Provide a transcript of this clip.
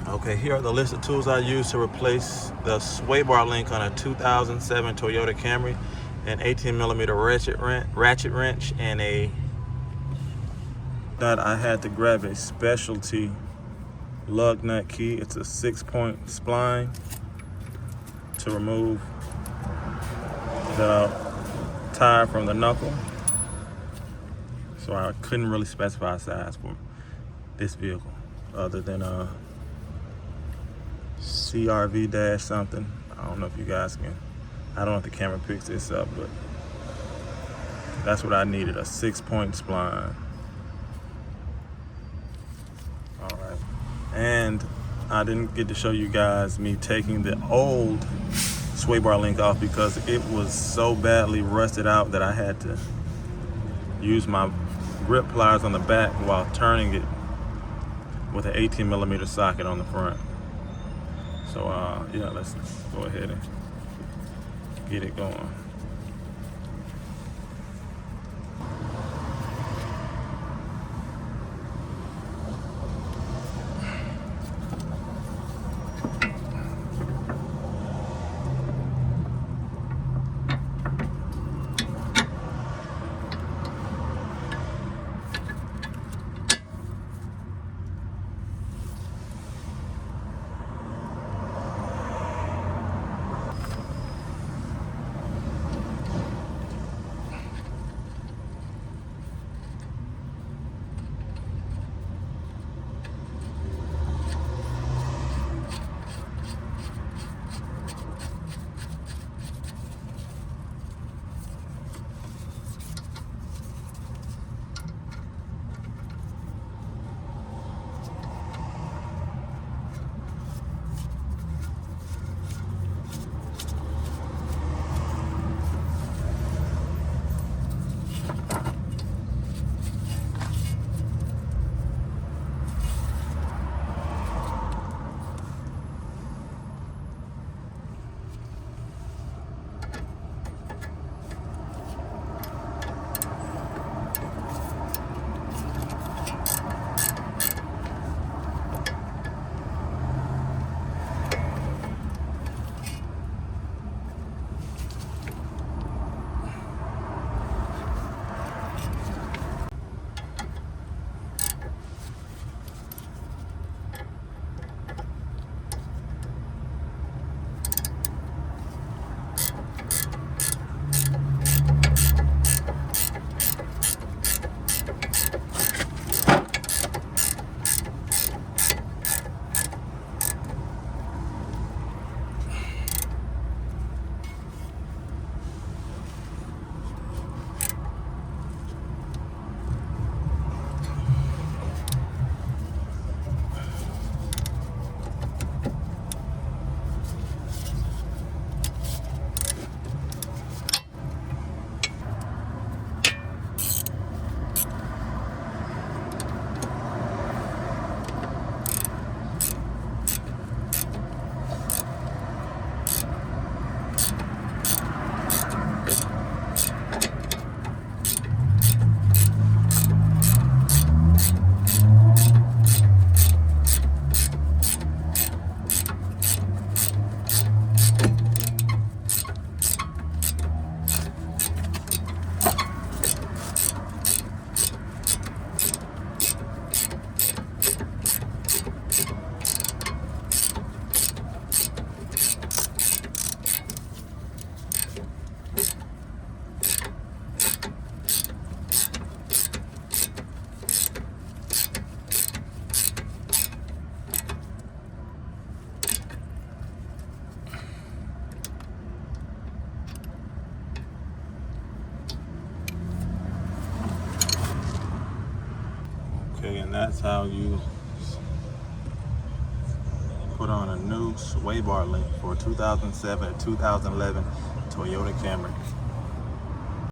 Okay, here are the list of tools I use to replace the sway bar link on a 2007 Toyota Camry, an 18mm ratchet wrench, and a that I had to grab a specialty lug nut key. It's a 6-point spline to remove the tire from the knuckle. So I couldn't really specify a size for this vehicle other than a CRV dash something. I don't know if you guys can, I don't know if the camera picks this up, but that's what I needed, a 6-point spline. All right, and I didn't get to show you guys me taking the old sway bar link off because it was so badly rusted out that I had to use my grip pliers on the back while turning it with an 18mm socket on the front. So yeah, let's go ahead and get it going. Okay, and that's how you put on a new sway bar link for a 2007 and 2011 Toyota Camry.